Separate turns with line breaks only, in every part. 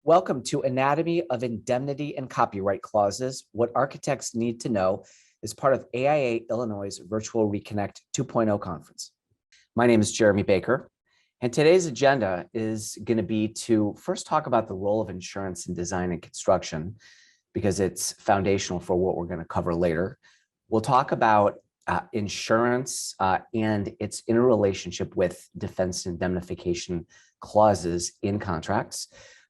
Welcome to Anatomy of Indemnity and Copyright Clauses, what architects need to know as part of AIA Illinois' Virtual Reconnect 2.0 conference. My name is Jeremy Baker, and today's agenda is going to be to first talk about the role of insurance in design and construction, because it's foundational for what we're going to cover later. We'll talk about insurance and its interrelationship with defense indemnification clauses in contracts.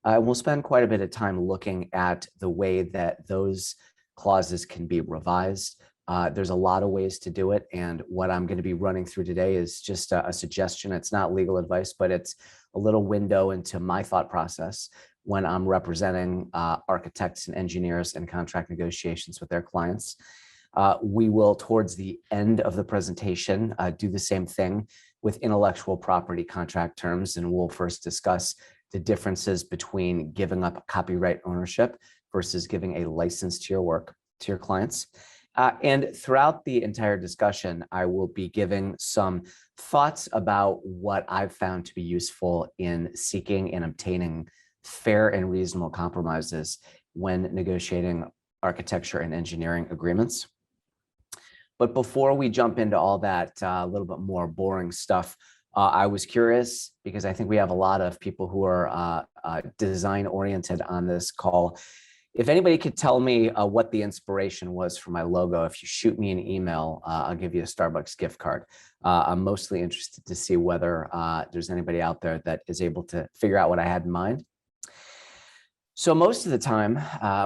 We'll spend quite a bit of time looking at the way that those clauses can be revised. There's a lot of ways to do it, and what I'm going to be running through today is just a suggestion. It's not legal advice, but it's a little window into my thought process when I'm representing architects and engineers in contract negotiations with their clients. We will, towards the end of the presentation, do the same thing with intellectual property contract terms, and we'll first discuss the differences between giving up copyright ownership versus giving a license to your work to your clients. And throughout the entire discussion, I will be giving some thoughts about what I've found to be useful in seeking and obtaining fair and reasonable compromises when negotiating architecture and engineering agreements. But before we jump into all that a little bit more boring stuff, I was curious, because I think we have a lot of people who are design oriented on this call. If anybody could tell me what the inspiration was for my logo, if you shoot me an email, I'll give you a Starbucks gift card. I'm mostly interested to see whether there's anybody out there that is able to figure out what I had in mind. So most of the time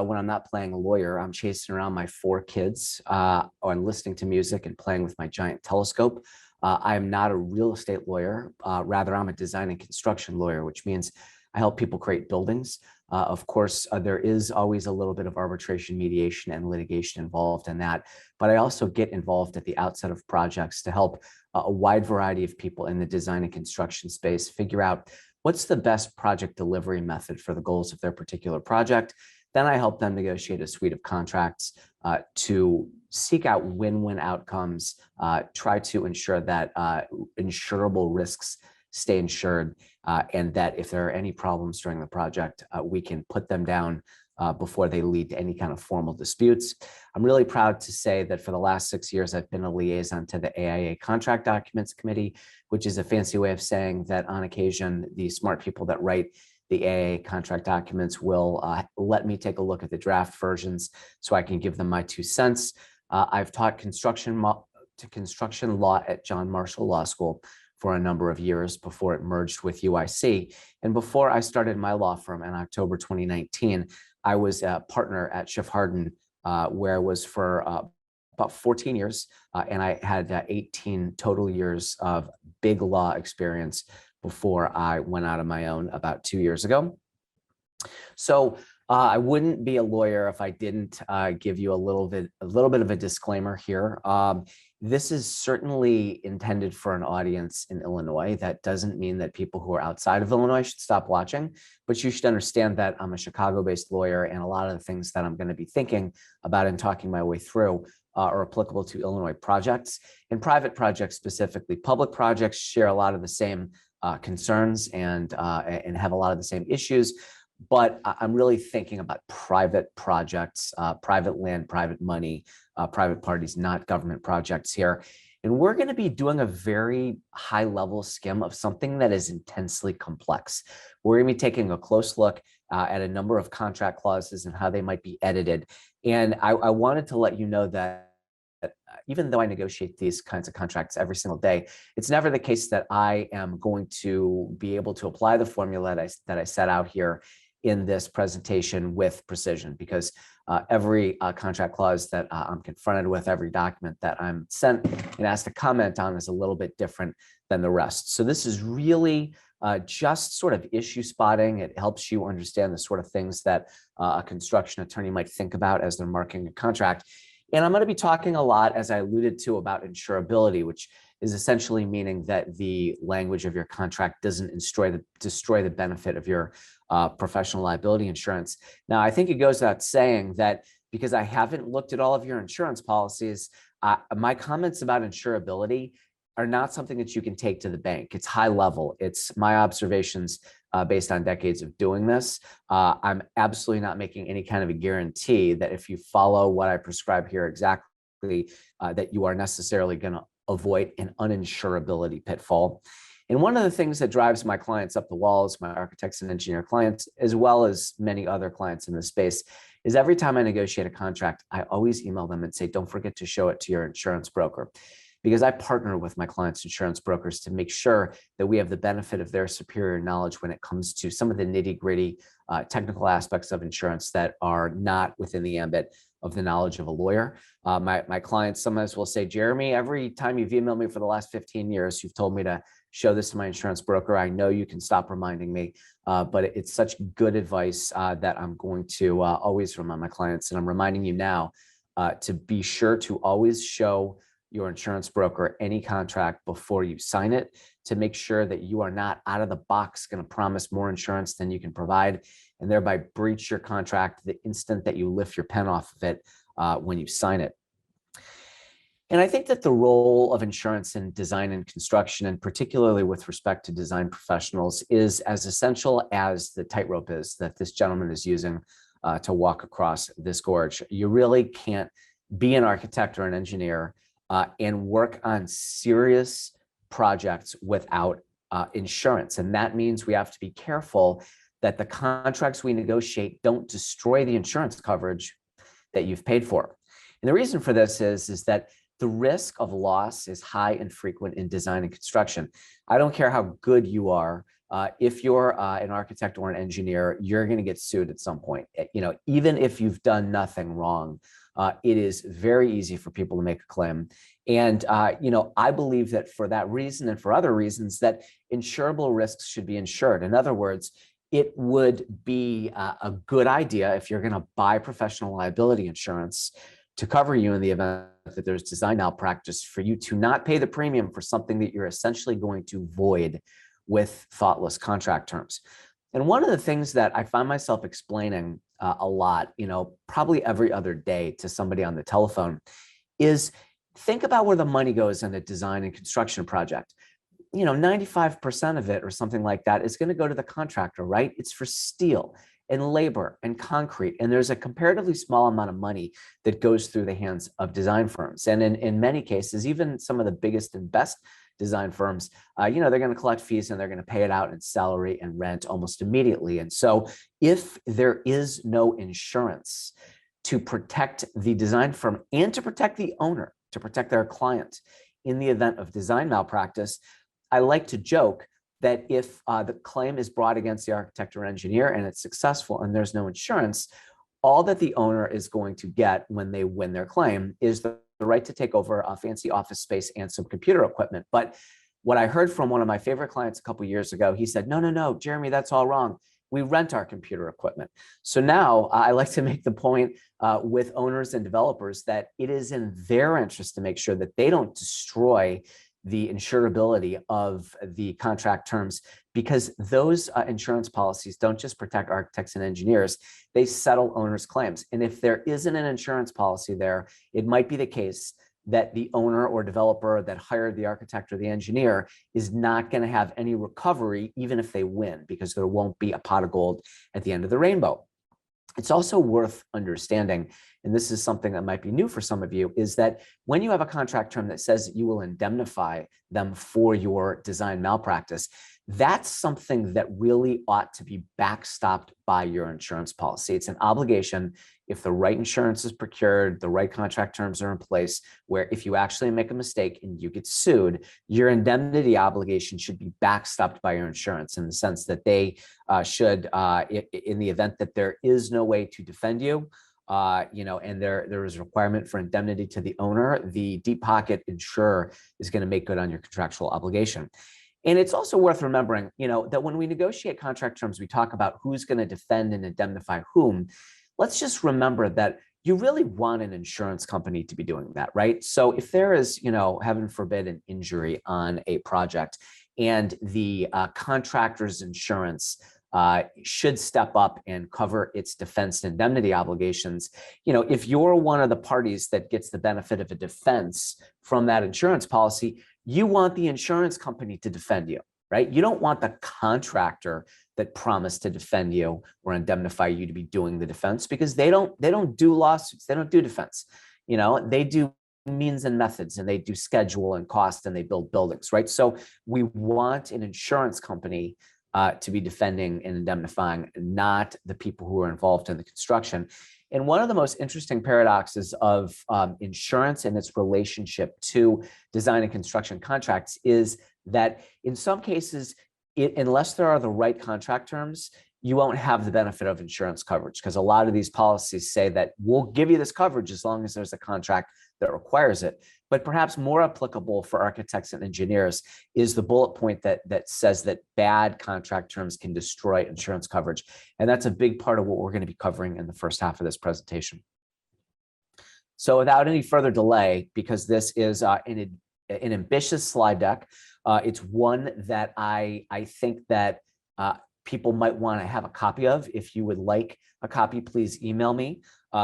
when I'm not playing a lawyer, I'm chasing around my 4 kids or I'm listening to music and playing with my giant telescope. I am not a real estate lawyer. Rather, I'm a design and construction lawyer, which means I help people create buildings. Of course, there is always a little bit of arbitration, mediation, and litigation involved in that. But I also get involved at the outset of projects to help a wide variety of people in the design and construction space figure out what's the best project delivery method for the goals of their particular project. Then I help them negotiate a suite of contracts to seek out win-win outcomes, try to ensure that insurable risks stay insured, and that if there are any problems during the project, we can put them down before they lead to any kind of formal disputes. I'm really proud to say that for the last 6 years, I've been a liaison to the AIA Contract Documents Committee, which is a fancy way of saying that on occasion, the smart people that write the AIA contract documents will let me take a look at the draft versions so I can give them my 2 cents. I've taught construction law at John Marshall Law School for a number of years before it merged with UIC. And before I started my law firm in October 2019, I was a partner at Schiff Harden, where I was for about 14 years. And I had 18 total years of big law experience before I went out on my own about 2 years ago. So I wouldn't be a lawyer if I didn't give you a little bit of a disclaimer here. This is certainly intended for an audience in Illinois. That doesn't mean that people who are outside of Illinois should stop watching, but you should understand that I'm a Chicago-based lawyer, and a lot of the things that I'm going to be thinking about and talking my way through are applicable to Illinois projects and private projects specifically. Public projects share a lot of the same concerns and have a lot of the same issues. But I'm really thinking about private projects, private land, private money, private parties, not government projects here. And we're going to be doing a very high level skim of something that is intensely complex. We're going to be taking a close look at a number of contract clauses and how they might be edited. And I wanted to let you know that even though I negotiate these kinds of contracts every single day, it's never the case that I am going to be able to apply the formula that I set out here in this presentation with precision, because every contract clause that I'm confronted with, every document that I'm sent and asked to comment on is a little bit different than the rest. So this is really just sort of issue spotting. It helps you understand the sort of things that a construction attorney might think about as they're marking a contract. And I'm going to be talking a lot, as I alluded to, about insurability, which is essentially meaning that the language of your contract doesn't destroy the benefit of your professional liability insurance. Now, I think it goes without saying that because I haven't looked at all of your insurance policies, my comments about insurability are not something that you can take to the bank. It's high level. It's my observations based on decades of doing this. I'm absolutely not making any kind of a guarantee that if you follow what I prescribe here exactly, that you are necessarily going to avoid an uninsurability pitfall. And one of the things that drives my clients up the walls, my architects and engineer clients, as well as many other clients in this space, is every time I negotiate a contract, I always email them and say, don't forget to show it to your insurance broker. Because I partner with my clients' insurance brokers to make sure that we have the benefit of their superior knowledge when it comes to some of the nitty-gritty technical aspects of insurance that are not within the ambit of the knowledge of a lawyer. My clients sometimes will say, Jeremy, every time you've emailed me for the last 15 years, you've told me to show this to my insurance broker. I know you can stop reminding me, but it's such good advice that I'm going to always remind my clients. And I'm reminding you now to be sure to always show your insurance broker any contract before you sign it, to make sure that you are not out of the box going to promise more insurance than you can provide, and thereby breach your contract the instant that you lift your pen off of it when you sign it. And I think that the role of insurance in design and construction, and particularly with respect to design professionals, is as essential as the tightrope is that this gentleman is using to walk across this gorge. You really can't be an architect or an engineer and work on serious projects without insurance. And that means we have to be careful that the contracts we negotiate don't destroy the insurance coverage that you've paid for. And the reason for this is that the risk of loss is high and frequent in design and construction. I don't care how good you are. If you're an architect or an engineer, you're going to get sued at some point. Even if you've done nothing wrong, it is very easy for people to make a claim. And, I believe that for that reason and for other reasons that insurable risks should be insured. In other words, it would be a good idea if you're going to buy professional liability insurance to cover you in the event that there's design malpractice, for you to not pay the premium for something that you're essentially going to void with thoughtless contract terms. And one of the things that I find myself explaining a lot, probably every other day to somebody on the telephone, is think about where the money goes in a design and construction project. 95% of it or something like that is going to go to the contractor, right? It's for steel and labor and concrete. And there's a comparatively small amount of money that goes through the hands of design firms. And in many cases, even some of the biggest and best design firms, they're going to collect fees and they're going to pay it out in salary and rent almost immediately. And so if there is no insurance to protect the design firm and to protect the owner, to protect their client in the event of design malpractice, I like to joke that if the claim is brought against the architect or engineer and it's successful and there's no insurance, all that the owner is going to get when they win their claim is the right to take over a fancy office space and some computer equipment. But what I heard from one of my favorite clients a couple of years ago, he said, no, Jeremy, that's all wrong. We rent our computer equipment. So now I like to make the point with owners and developers that it is in their interest to make sure that they don't destroy the insurability of the contract terms, because those insurance policies don't just protect architects and engineers, they settle owners' claims. And if there isn't an insurance policy there, it might be the case that the owner or developer that hired the architect or the engineer is not going to have any recovery, even if they win, because there won't be a pot of gold at the end of the rainbow. It's also worth understanding, and this is something that might be new for some of you, is that when you have a contract term that says that you will indemnify them for your design malpractice, that's something that really ought to be backstopped by your insurance policy. It's an obligation if the right insurance is procured, the right contract terms are in place, where if you actually make a mistake and you get sued, your indemnity obligation should be backstopped by your insurance, in the sense that they should, in the event that there is no way to defend you, and there is a requirement for indemnity to the owner, the deep pocket insurer is going to make good on your contractual obligation. And it's also worth remembering, that when we negotiate contract terms, we talk about who's going to defend and indemnify whom. Let's just remember that you really want an insurance company to be doing that, right? So if there is, heaven forbid, an injury on a project and the contractor's insurance should step up and cover its defense and indemnity obligations. If you're one of the parties that gets the benefit of a defense from that insurance policy, you want the insurance company to defend you, right? You don't want the contractor that promised to defend you or indemnify you to be doing the defense, because they don't do lawsuits. They don't do defense. They do means and methods, and they do schedule and cost, and they build buildings, right? So we want an insurance company to be defending and indemnifying, not the people who are involved in the construction. And one of the most interesting paradoxes of insurance and its relationship to design and construction contracts is that in some cases, unless there are the right contract terms, you won't have the benefit of insurance coverage, because a lot of these policies say that we'll give you this coverage as long as there's a contract that requires it. But perhaps more applicable for architects and engineers is the bullet point that says that bad contract terms can destroy insurance coverage. And that's a big part of what we're going to be covering in the first half of this presentation. So without any further delay, because this is an ambitious slide deck, it's one that I think that people might want to have a copy of. If you would like a copy, please email me,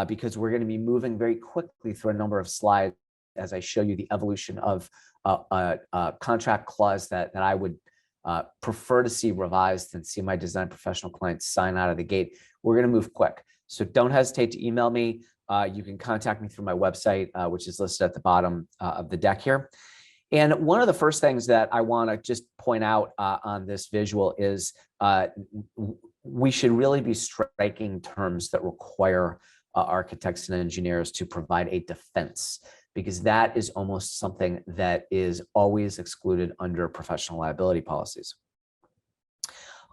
because we're going to be moving very quickly through a number of slides as I show you the evolution of a contract clause that I would prefer to see revised and see my design professional clients sign out of the gate. We're going to move quick. So don't hesitate to email me. You can contact me through my website, which is listed at the bottom of the deck here. And one of the first things that I want to just point out on this visual is we should really be striking terms that require architects and engineers to provide a defense, because that is almost something that is always excluded under professional liability policies.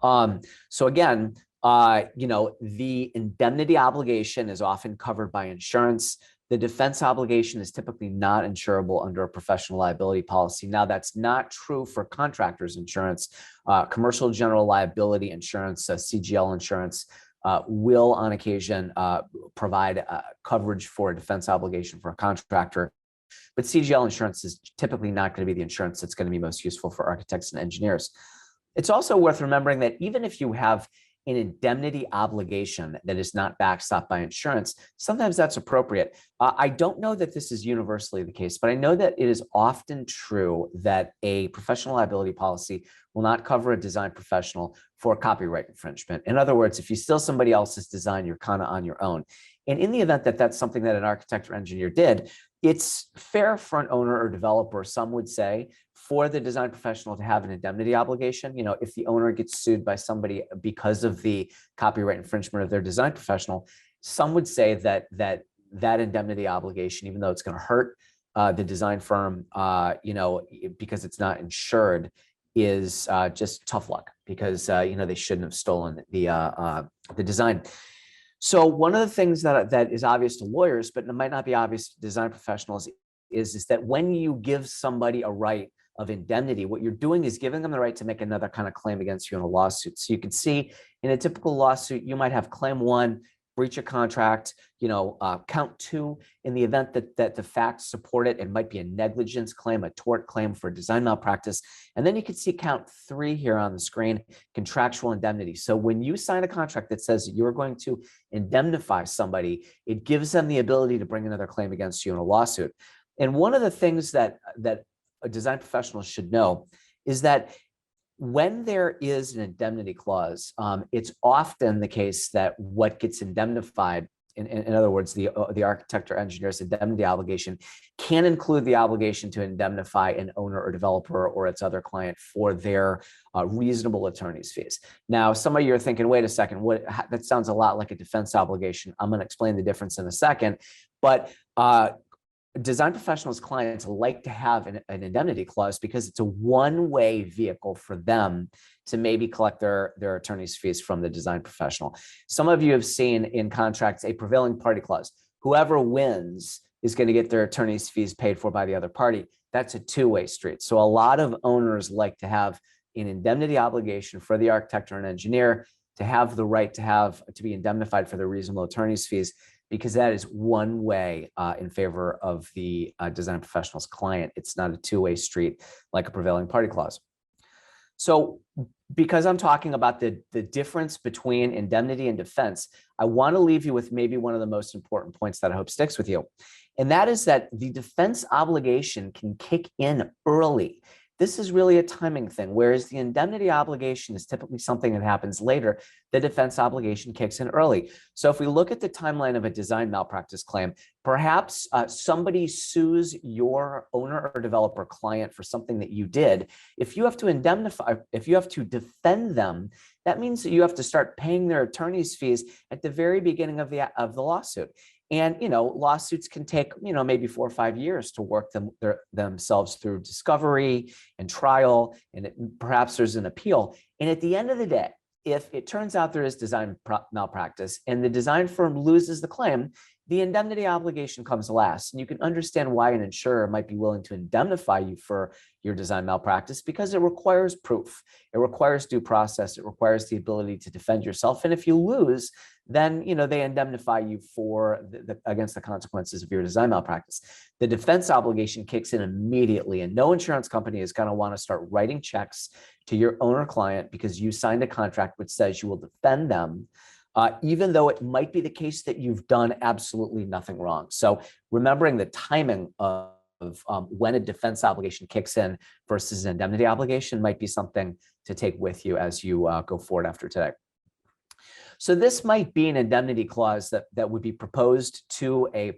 So again, the indemnity obligation is often covered by insurance. The defense obligation is typically not insurable under a professional liability policy. Now, that's not true for contractors insurance. Commercial general liability insurance, CGL insurance, will on occasion provide coverage for a defense obligation for a contractor. But CGL insurance is typically not going to be the insurance that's going to be most useful for architects and engineers. It's also worth remembering that even if you have an indemnity obligation that is not backstopped by insurance, sometimes that's appropriate. I don't know that this is universally the case, but I know that it is often true that a professional liability policy will not cover a design professional for copyright infringement. In other words, if you steal somebody else's design, you're kind of on your own. And in the event that that's something that an architect or engineer did, it's fair for an owner or developer, some would say, for the design professional to have an indemnity obligation. If the owner gets sued by somebody because of the copyright infringement of their design professional, some would say that indemnity obligation, even though it's going to hurt the design firm, because it's not insured, is just tough luck, because they shouldn't have stolen the design. So one of the things that is obvious to lawyers, but it might not be obvious to design professionals, is that when you give somebody a right of indemnity, what you're doing is giving them the right to make another kind of claim against you in a lawsuit. So you can see in a typical lawsuit, you might have claim one, breach of contract, count two. In the event that the facts support it, it might be a negligence claim, a tort claim for design malpractice. And then you can see count three here on the screen, contractual indemnity. So when you sign a contract that says you're going to indemnify somebody, it gives them the ability to bring another claim against you in a lawsuit. And one of the things that design professionals should know is that when there is an indemnity clause, it's often the case that what gets indemnified, in other words, the architect or engineer's indemnity obligation, can include the obligation to indemnify an owner or developer or its other client for their reasonable attorney's fees. Now, some of you are thinking, wait a second, that sounds a lot like a defense obligation. I'm going to explain the difference in a second. But design professionals' clients like to have an indemnity clause because it's a one-way vehicle for them to maybe collect their attorney's fees from the design professional. Some of you have seen in contracts a prevailing party clause. Whoever wins is going to get their attorney's fees paid for by the other party. That's a two-way street. So a lot of owners like to have an indemnity obligation for the architect or an engineer to have the right to be indemnified for their reasonable attorney's fees, because that is one way in favor of the design professional's client. It's not a two-way street like a prevailing party clause. So because I'm talking about the difference between indemnity and defense, I want to leave you with maybe one of the most important points that I hope sticks with you. And that is that the defense obligation can kick in early. This is really a timing thing, whereas the indemnity obligation is typically something that happens later. The defense obligation kicks in early. So if we look at the timeline of a design malpractice claim, perhaps somebody sues your owner or developer client for something that you did. If you have to indemnify, if you have to defend them, that means that you have to start paying their attorney's fees at the very beginning of the lawsuit. And, lawsuits can take, maybe 4 or 5 years to work themselves through discovery and trial, and perhaps there's an appeal. And at the end of the day, if it turns out there is design malpractice and the design firm loses the claim, the indemnity obligation comes last. And you can understand why an insurer might be willing to indemnify you for your design malpractice, because it requires proof. It requires due process. It requires the ability to defend yourself. And if you lose, then they indemnify you for against the consequences of your design malpractice. The defense obligation kicks in immediately, and no insurance company is going to want to start writing checks to your owner client because you signed a contract which says you will defend them, even though it might be the case that you've done absolutely nothing wrong. So remembering the timing of when a defense obligation kicks in versus an indemnity obligation might be something to take with you as you go forward after today. So this might be an indemnity clause that would be proposed to a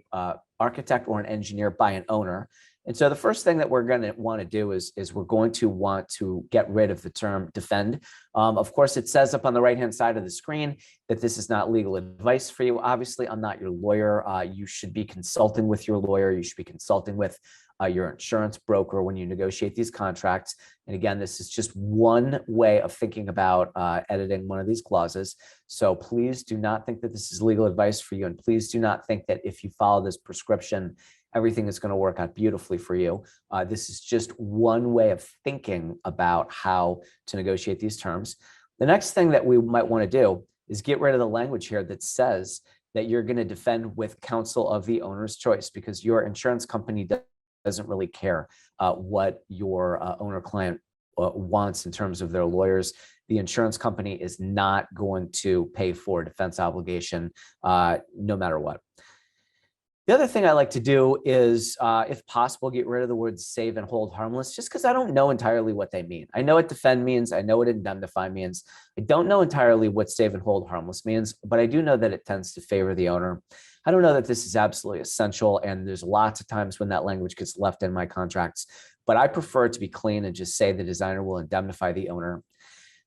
architect or an engineer by an owner. And so the first thing that we're going to want to do is we're going to want to get rid of the term defend. Of course, it says up on the right-hand side of the screen that this is not legal advice for you. Obviously, I'm not your lawyer. You should be consulting with your lawyer. You should be consulting with your insurance broker when you negotiate these contracts. And again, this is just one way of thinking about editing one of these clauses. So please do not think that this is legal advice for you. And please do not think that if you follow this prescription, everything is going to work out beautifully for you. This is just one way of thinking about how to negotiate these terms. The next thing that we might want to do is get rid of the language here that says that you're going to defend with counsel of the owner's choice, because your insurance company doesn't really care what your owner client wants in terms of their lawyers. The insurance company is not going to pay for a defense obligation no matter what. The other thing I like to do is, if possible, get rid of the words save and hold harmless, just because I don't know entirely what they mean. I know what defend means. I know what indemnify means. I don't know entirely what save and hold harmless means, but I do know that it tends to favor the owner. I don't know that this is absolutely essential, and there's lots of times when that language gets left in my contracts, but I prefer it to be clean and just say the designer will indemnify the owner.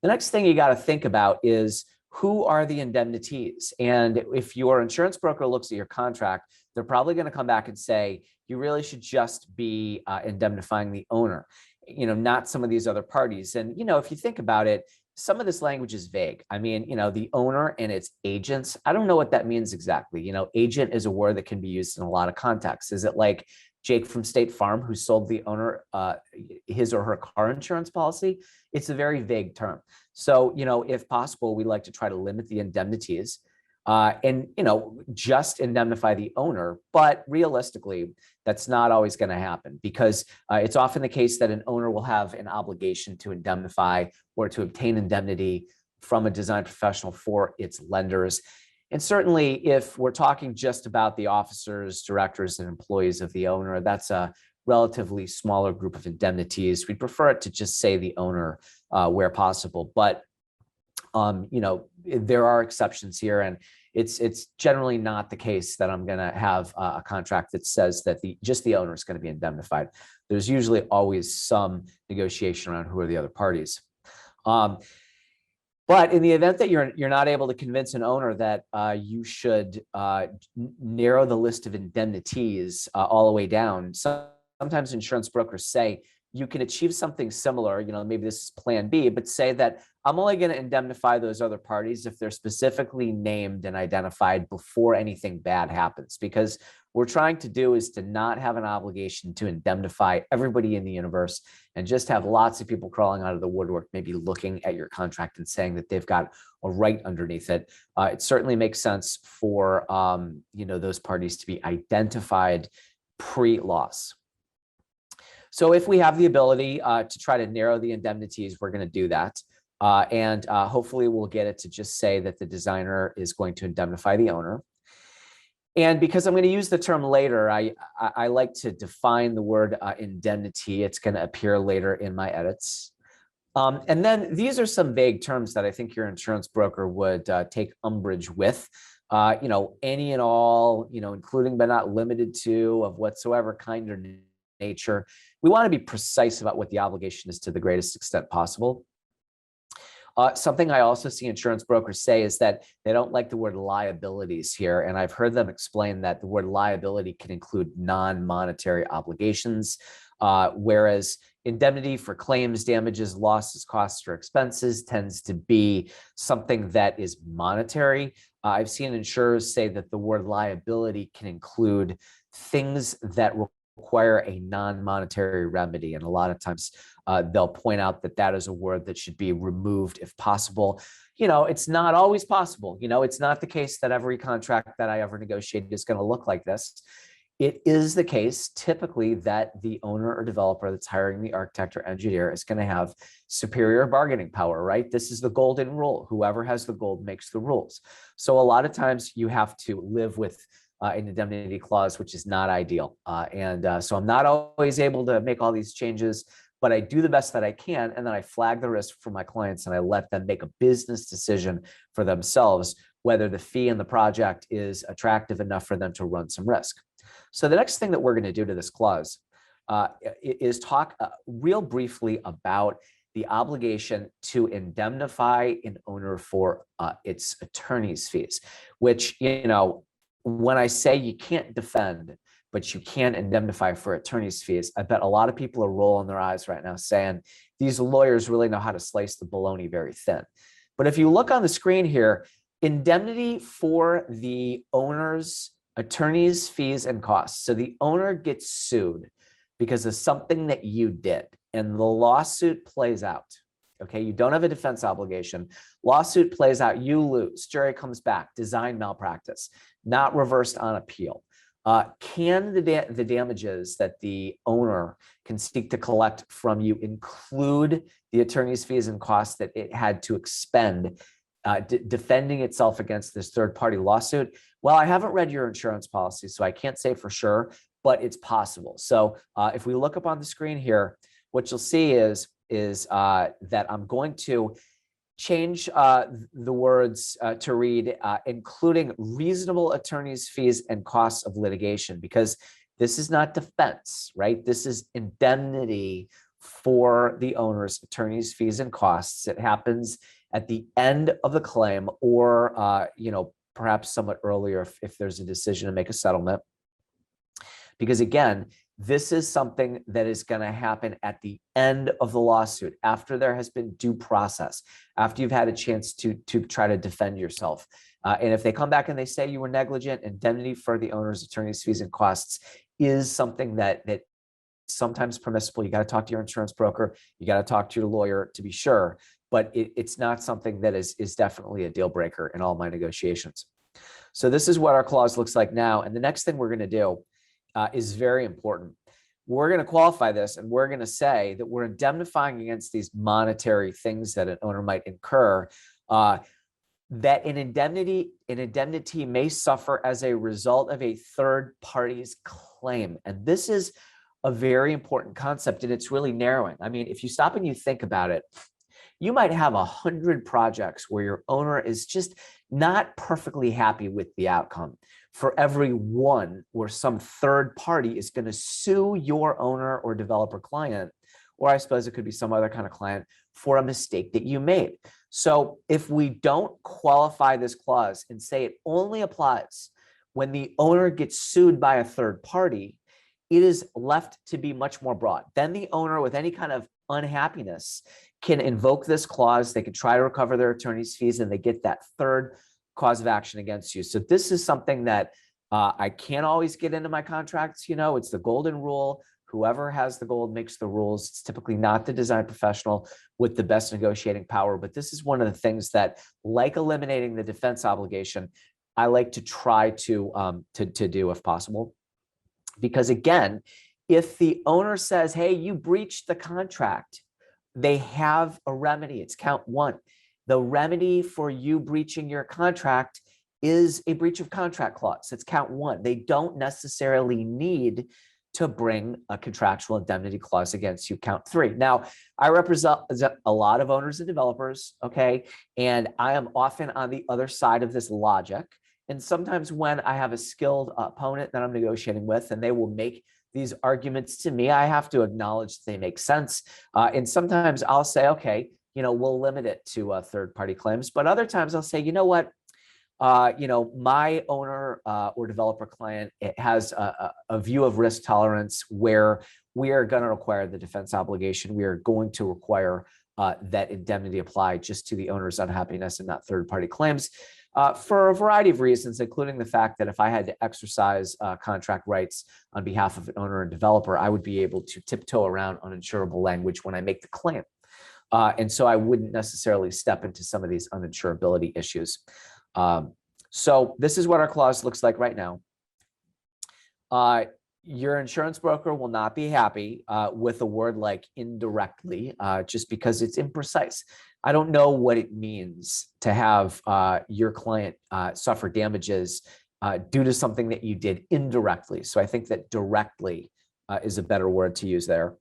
The next thing you got to think about is, who are the indemnities? And if your insurance broker looks at your contract, they're probably going to come back and say, you really should just be indemnifying the owner, not some of these other parties. And, if you think about it, some of this language is vague. I mean, the owner and its agents, I don't know what that means exactly. Agent is a word that can be used in a lot of contexts. Is it like Jake from State Farm who sold the owner his or her car insurance policy? It's a very vague term. So, if possible, we like to try to limit the indemnities and, just indemnify the owner. But realistically, that's not always going to happen, because it's often the case that an owner will have an obligation to indemnify or to obtain indemnity from a design professional for its lenders. And certainly, if we're talking just about the officers, directors, and employees of the owner, that's a relatively smaller group of indemnities. We'd prefer it to just say the owner where possible. But, there are exceptions here, and it's generally not the case that I'm going to have a contract that says that just the owner is going to be indemnified. There's usually always some negotiation around who are the other parties. But in the event that you're not able to convince an owner that you should narrow the list of indemnities all the way down, sometimes insurance brokers say you can achieve something similar, maybe this is plan B, but say that I'm only going to indemnify those other parties if they're specifically named and identified before anything bad happens. Because what we're trying to do is to not have an obligation to indemnify everybody in the universe and just have lots of people crawling out of the woodwork, maybe looking at your contract and saying that they've got a right underneath it. It certainly makes sense for those parties to be identified pre-loss. So if we have the ability to try to narrow the indemnities, we're going to do that. And hopefully we'll get it to just say that the designer is going to indemnify the owner. And because I'm going to use the term later, I like to define the word indemnity. It's going to appear later in my edits. And then these are some vague terms that I think your insurance broker would take umbrage with. Any and all, including but not limited to, of whatsoever kind or nature. We want to be precise about what the obligation is to the greatest extent possible. Something I also see insurance brokers say is that they don't like the word liabilities here. And I've heard them explain that the word liability can include non-monetary obligations, whereas indemnity for claims, damages, losses, costs, or expenses tends to be something that is monetary. I've seen insurers say that the word liability can include things that require a non-monetary remedy. And a lot of times they'll point out that that is a word that should be removed if possible. It's not always possible. It's not the case that every contract that I ever negotiate is going to look like this. It is the case typically that the owner or developer that's hiring the architect or engineer is going to have superior bargaining power, right? This is the golden rule. Whoever has the gold makes the rules. So a lot of times you have to live with an indemnity clause, which is not ideal. So I'm not always able to make all these changes, but I do the best that I can. And then I flag the risk for my clients and I let them make a business decision for themselves, whether the fee in the project is attractive enough for them to run some risk. So the next thing that we're going to do to this clause is talk real briefly about the obligation to indemnify an owner for its attorney's fees, which, when I say you can't defend, but you can indemnify for attorney's fees, I bet a lot of people are rolling their eyes right now saying, these lawyers really know how to slice the bologna very thin. But if you look on the screen here, indemnity for the owner's attorney's fees and costs. So the owner gets sued because of something that you did, and the lawsuit plays out. Okay, you don't have a defense obligation. Lawsuit plays out, you lose. Jury comes back, design malpractice, not reversed on appeal. Can the damages that the owner can seek to collect from you include the attorney's fees and costs that it had to expend defending itself against this third-party lawsuit? Well, I haven't read your insurance policy, so I can't say for sure, but it's possible. So if we look up on the screen here, what you'll see is that I'm going to change the words to read including reasonable attorney's fees and costs of litigation, because this is not defense, right? This is indemnity for the owner's attorney's fees and costs. It happens at the end of the claim, or perhaps somewhat earlier if there's a decision to make a settlement. Because again, this is something that is going to happen at the end of the lawsuit, after there has been due process, after you've had a chance to try to defend yourself. And if they come back and they say you were negligent, indemnity for the owner's attorney's fees and costs is something that sometimes permissible. You got to talk to your insurance broker. You got to talk to your lawyer to be sure. But it's not something that is definitely a deal breaker in all my negotiations. So this is what our clause looks like now. And the next thing we're going to do is very important. We're going to qualify this, and we're going to say that we're indemnifying against these monetary things that an owner might incur, that an indemnity may suffer as a result of a third party's claim. And this is a very important concept, and it's really narrowing. I mean, if you stop and you think about it, you might have 100 projects where your owner is just not perfectly happy with the outcome. For every one where some third party is going to sue your owner or developer client, or I suppose it could be some other kind of client, for a mistake that you made. So if we don't qualify this clause and say it only applies when the owner gets sued by a third party, it is left to be much more broad. Then the owner with any kind of unhappiness can invoke this clause. They can try to recover their attorney's fees, and they get that third cause of action against you. So this is something that I can't always get into my contracts. It's the golden rule. Whoever has the gold makes the rules. It's typically not the design professional with the best negotiating power. But this is one of the things that, like eliminating the defense obligation, I like to try to do if possible. Because again, if the owner says, hey, you breached the contract, they have a remedy. It's count one. The remedy for you breaching your contract is a breach of contract clause. That's count one. They don't necessarily need to bring a contractual indemnity clause against you, count three. Now, I represent a lot of owners and developers, okay? And I am often on the other side of this logic. And sometimes when I have a skilled opponent that I'm negotiating with and they will make these arguments to me, I have to acknowledge that they make sense. And sometimes I'll say, okay, we'll limit it to third-party claims. But other times I'll say, you know what? My owner or developer client, it has a view of risk tolerance where we are going to require the defense obligation. We are going to require that indemnity apply just to the owner's unhappiness and not third-party claims for a variety of reasons, including the fact that if I had to exercise contract rights on behalf of an owner and developer, I would be able to tiptoe around uninsurable language when I make the claim. And so I wouldn't necessarily step into some of these uninsurability issues. So this is what our clause looks like right now. Your insurance broker will not be happy with a word like indirectly, just because it's imprecise. I don't know what it means to have your client suffer damages due to something that you did indirectly. So I think that directly is a better word to use there.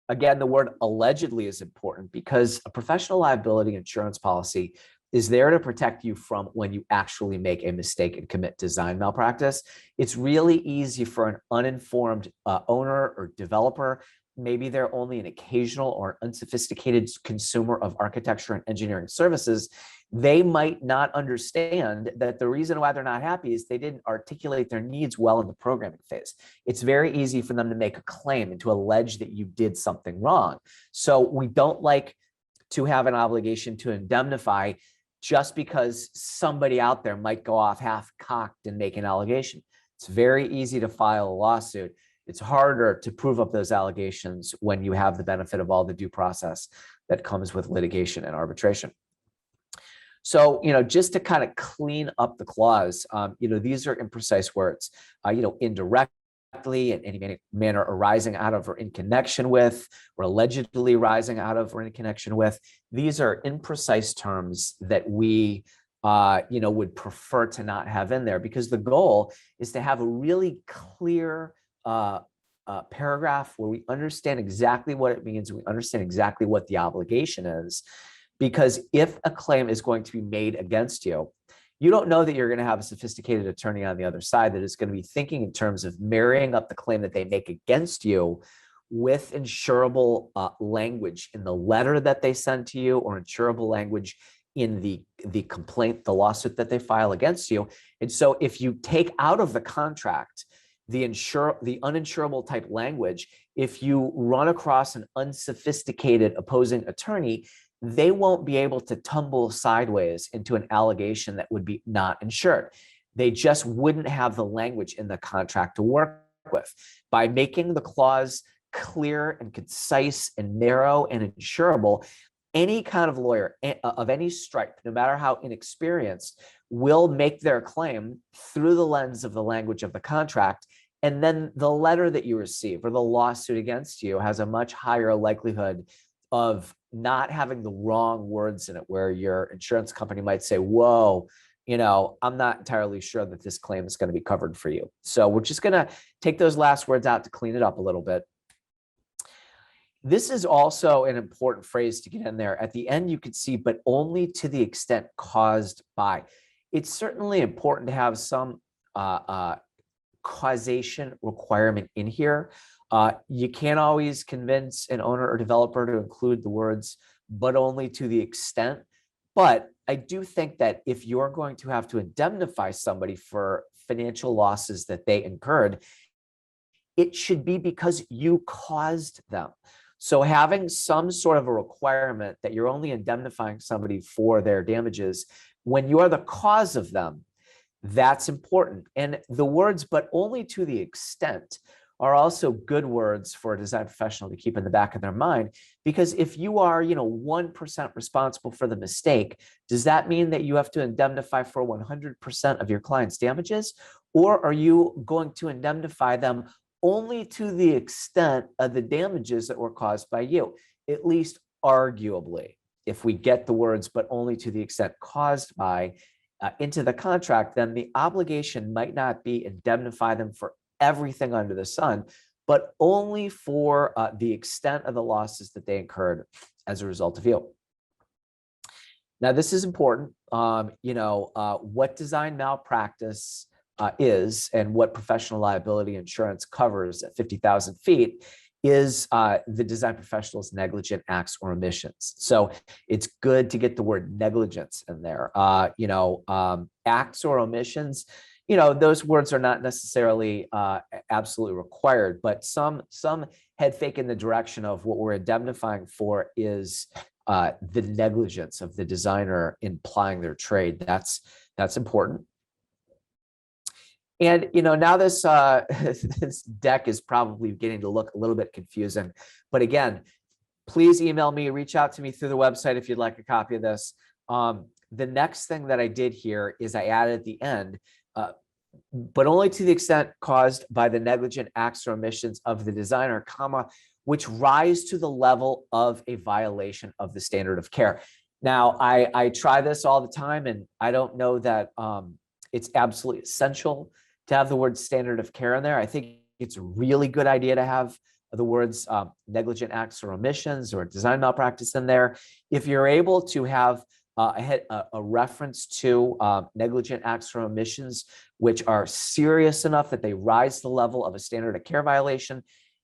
Again, the word allegedly is important because a professional liability insurance policy is there to protect you from when you actually make a mistake and commit design malpractice. It's really easy for an uninformed owner or developer. Maybe they're only an occasional or unsophisticated consumer of architecture and engineering services. They might not understand that the reason why they're not happy is they didn't articulate their needs well in the programming phase. It's very easy for them to make a claim and to allege that you did something wrong. So we don't like to have an obligation to indemnify just because somebody out there might go off half-cocked and make an allegation. It's very easy to file a lawsuit. It's harder to prove up those allegations when you have the benefit of all the due process that comes with litigation and arbitration. So, just to kind of clean up the clause, these are imprecise words, indirectly in any manner arising out of or in connection with, or allegedly arising out of or in connection with. These are imprecise terms that we, would prefer to not have in there, because the goal is to have a really clear paragraph where we understand exactly what it means. We understand exactly what the obligation is, because if a claim is going to be made against you, you don't know that you're going to have a sophisticated attorney on the other side that is going to be thinking in terms of marrying up the claim that they make against you with insurable language in the letter that they send to you, or insurable language in the complaint, the lawsuit that they file against you. And so if you take out of the contract the uninsurable type language, if you run across an unsophisticated opposing attorney, they won't be able to tumble sideways into an allegation that would be not insured. They just wouldn't have the language in the contract to work with. By making the clause clear and concise and narrow and insurable, any kind of lawyer of any stripe, no matter how inexperienced, will make their claim through the lens of the language of the contract. And then the letter that you receive or the lawsuit against you has a much higher likelihood of not having the wrong words in it, where your insurance company might say, whoa, I'm not entirely sure that this claim is going to be covered for you. So we're just going to take those last words out to clean it up a little bit. This is also an important phrase to get in there. At the end, you could see, but only to the extent caused by. It's certainly important to have some causation requirement in here. You can't always convince an owner or developer to include the words, but only to the extent. But I do think that if you're going to have to indemnify somebody for financial losses that they incurred, it should be because you caused them. So having some sort of a requirement that you're only indemnifying somebody for their damages when you are the cause of them, that's important. And the words, but only to the extent, are also good words for a design professional to keep in the back of their mind, because if you are, 1% responsible for the mistake, does that mean that you have to indemnify for 100% of your client's damages? Or are you going to indemnify them only to the extent of the damages that were caused by you, at least arguably? if we get the words, but only to the extent caused by, into the contract, then the obligation might not be indemnify them for everything under the sun, but only for the extent of the losses that they incurred as a result of you. Now, this is important. What design malpractice is and what professional liability insurance covers at 50,000 feet is the design professional's negligent acts or omissions. So it's good to get the word negligence in there. Acts or omissions, those words are not necessarily absolutely required, but some head fake in the direction of what we're indemnifying for is the negligence of the designer in plying their trade. That's important. And now this this deck is probably getting to look a little bit confusing, but again, please email me, reach out to me through the website if you'd like a copy of this. The next thing that I did here is I added at the end, but only to the extent caused by the negligent acts or omissions of the designer, comma, which rise to the level of a violation of the standard of care. Now, I try this all the time, and I don't know that it's absolutely essential to have the word standard of care in there. I think it's a really good idea to have the words negligent acts or omissions or design malpractice in there. If you're able to have a reference to negligent acts or omissions, which are serious enough that they rise to the level of a standard of care violation,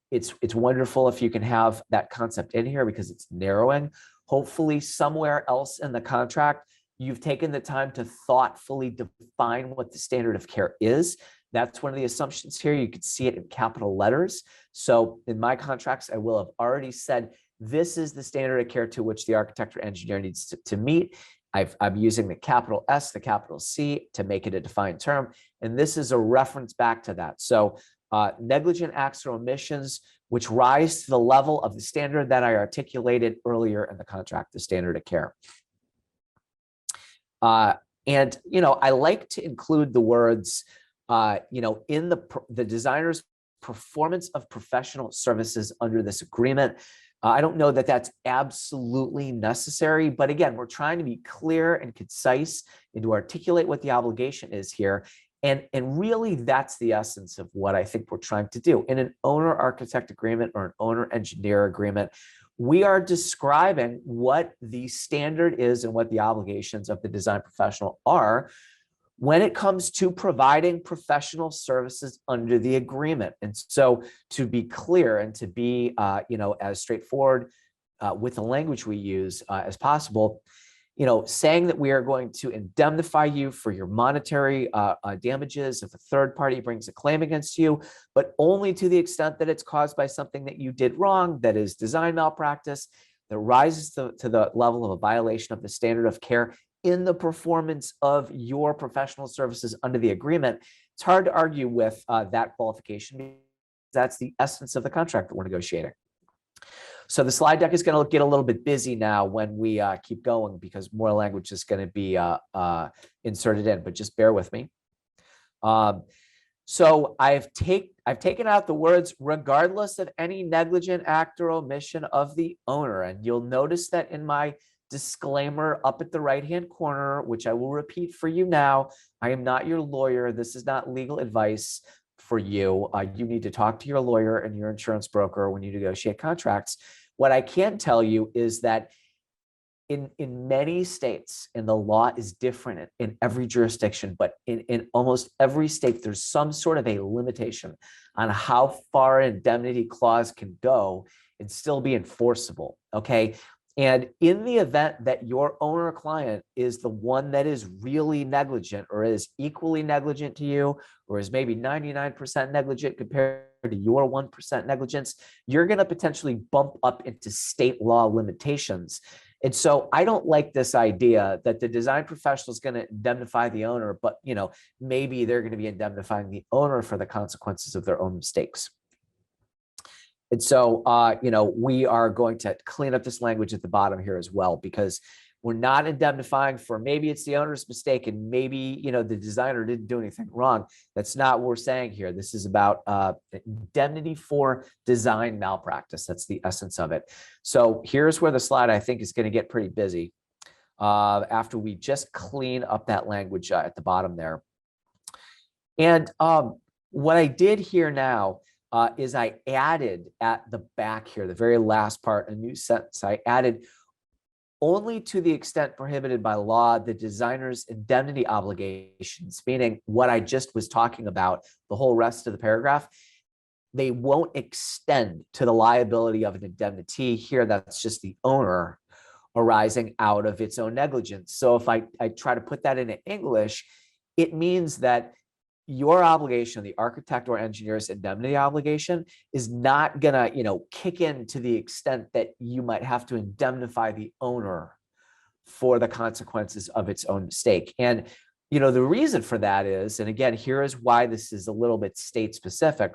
it's wonderful if you can have that concept in here because it's narrowing. Hopefully somewhere else in the contract, you've taken the time to thoughtfully define what the standard of care is. That's one of the assumptions here. You can see it in capital letters. So in my contracts, I will have already said, this is the standard of care to which the architect or engineer needs to meet. I'm using the capital S, the capital C to make it a defined term. And this is a reference back to that. So negligent acts or omissions, which rise to the level of the standard that I articulated earlier in the contract, the standard of care. And I like to include the words, in the designer's performance of professional services under this agreement. I don't know that that's absolutely necessary, but again, we're trying to be clear and concise and to articulate what the obligation is here. And really, that's the essence of what I think we're trying to do. In an owner-architect agreement or an owner-engineer agreement, we are describing what the standard is and what the obligations of the design professional are when it comes to providing professional services under the agreement. And so to be clear and to be, as straightforward with the language we use as possible, saying that we are going to indemnify you for your monetary damages if a third party brings a claim against you, but only to the extent that it's caused by something that you did wrong, that is design malpractice, that rises to the level of a violation of the standard of care in the performance of your professional services under the agreement. It's hard to argue with that qualification. That's the essence of the contract that we're negotiating. So the slide deck is going to get a little bit busy now when we keep going because more language is going to be inserted in, but just bear with me. So I've taken out the words regardless of any negligent act or omission of the owner. And you'll notice that in my disclaimer up at the right-hand corner, which I will repeat for you now, I am not your lawyer. This is not legal advice for you. You need to talk to your lawyer and your insurance broker when you negotiate contracts. What I can tell you is that in many states, and the law is different in every jurisdiction, but in almost every state, there's some sort of a limitation on how far an indemnity clause can go and still be enforceable, okay? And in the event that your owner client is the one that is really negligent or is equally negligent to you, or is maybe 99% negligent compared to your 1% negligence, you're going to potentially bump up into state law limitations. And so I don't like this idea that the design professional is going to indemnify the owner, but maybe they're going to be indemnifying the owner for the consequences of their own mistakes. And so, we are going to clean up this language at the bottom here as well, because We're not indemnifying for maybe it's the owner's mistake and maybe, the designer didn't do anything wrong. That's not what we're saying here. This is about indemnity for design malpractice. That's the essence of it. So here's where the slide I think is going to get pretty busy after we just clean up that language at the bottom there. And what I did here now is I added at the back here, the very last part, a new sentence. I added only to the extent prohibited by law, the designer's indemnity obligations, meaning what I just was talking about, the whole rest of the paragraph, they won't extend to the liability of an indemnity. Here, that's just the owner arising out of its own negligence. So if I try to put that into English, it means that your obligation, the architect or engineer's indemnity obligation, is not gonna, kick in to the extent that you might have to indemnify the owner for the consequences of its own mistake. And, the reason for that is, and again, here is why this is a little bit state specific,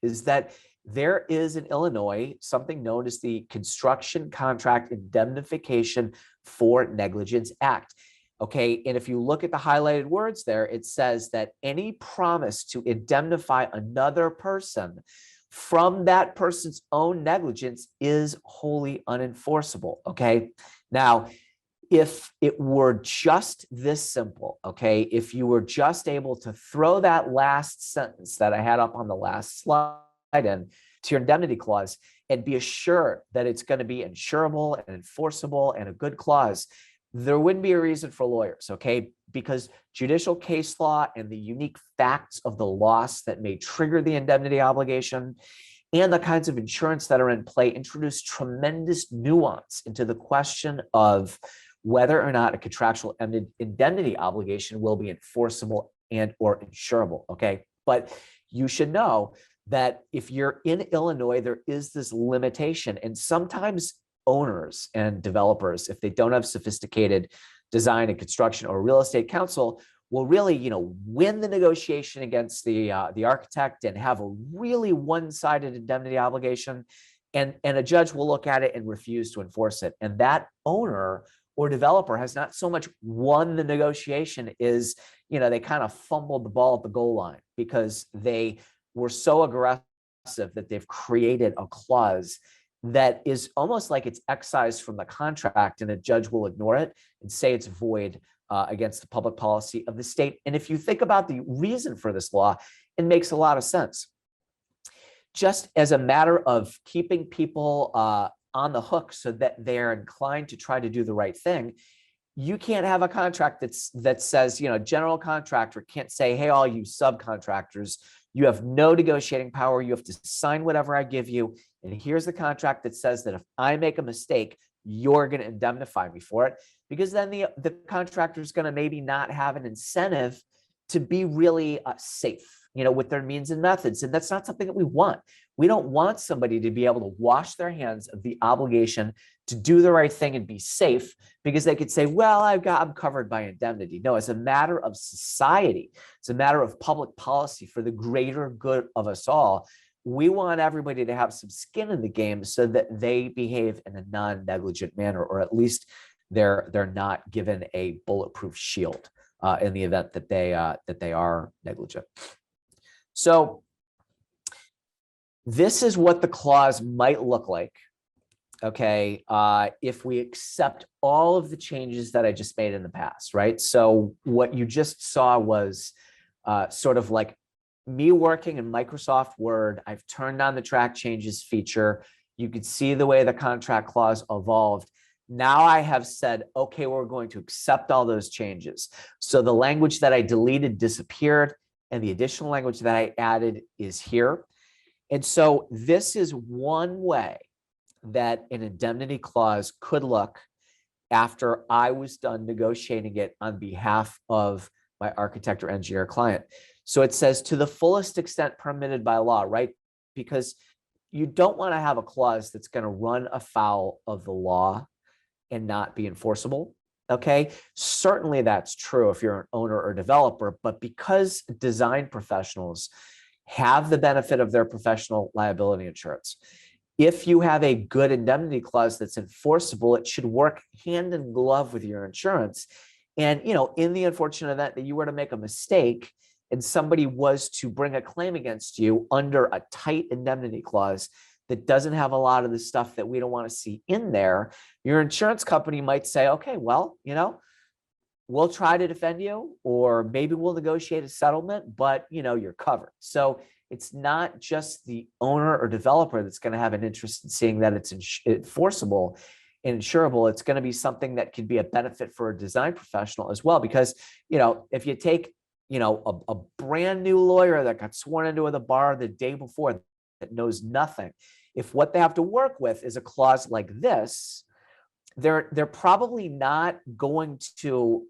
is that there is in Illinois something known as the Construction Contract Indemnification for Negligence Act. Okay, and if you look at the highlighted words there, it says that any promise to indemnify another person from that person's own negligence is wholly unenforceable. Okay, now, if it were just this simple, okay, if you were just able to throw that last sentence that I had up on the last slide in to your indemnity clause and be assured that it's going to be insurable and enforceable and a good clause, there wouldn't be a reason for lawyers, okay? Because judicial case law and the unique facts of the loss that may trigger the indemnity obligation and the kinds of insurance that are in play introduce tremendous nuance into the question of whether or not a contractual indemnity obligation will be enforceable and or insurable, okay? But you should know that if you're in Illinois, there is this limitation, and sometimes owners and developers, if they don't have sophisticated design and construction or real estate counsel, will really, win the negotiation against the architect and have a really one-sided indemnity obligation, and a judge will look at it and refuse to enforce it. And that owner or developer has not so much won the negotiation as, they kind of fumbled the ball at the goal line because they were so aggressive that they've created a clause that is almost like it's excised from the contract, and a judge will ignore it and say it's void against the public policy of the state. And if you think about the reason for this law, it makes a lot of sense. Just as a matter of keeping people on the hook so that they're inclined to try to do the right thing, you can't have a contract that says, general contractor can't say, hey, all you subcontractors, you have no negotiating power. You have to sign whatever I give you. And here's the contract that says that if I make a mistake, you're going to indemnify me for it. Because then the contractor is going to maybe not have an incentive to be really safe, with their means and methods. And that's not something that we want. We don't want somebody to be able to wash their hands of the obligation to do the right thing and be safe because they could say, well, I'm covered by indemnity. No, it's a matter of society. It's a matter of public policy for the greater good of us all. We want everybody to have some skin in the game so that they behave in a non-negligent manner, or at least they're not given a bulletproof shield in the event that they are negligent. So this is what the clause might look like, okay, if we accept all of the changes that I just made in the past, right? So what you just saw was sort of like me working in Microsoft Word. I've turned on the track changes feature. You could see the way the contract clause evolved. Now I have said, okay, we're going to accept all those changes. So the language that I deleted disappeared, and the additional language that I added is here. And so this is one way that an indemnity clause could look after I was done negotiating it on behalf of my architect or engineer client. So it says to the fullest extent permitted by law, right? Because you don't want to have a clause that's going to run afoul of the law and not be enforceable. Okay, certainly that's true if you're an owner or developer, but because design professionals have the benefit of their professional liability insurance, If you have a good indemnity clause that's enforceable, it should work hand in glove with your insurance. And, in the unfortunate event that you were to make a mistake and somebody was to bring a claim against you under a tight indemnity clause that doesn't have a lot of the stuff that we don't want to see in there, your insurance company might say, okay, well, we'll try to defend you, or maybe we'll negotiate a settlement, but you're covered. So it's not just the owner or developer that's going to have an interest in seeing that it's enforceable and insurable. It's going to be something that could be a benefit for a design professional as well, because if you take a brand new lawyer that got sworn into the bar the day before that knows nothing, if what they have to work with is a clause like this, they're probably not going to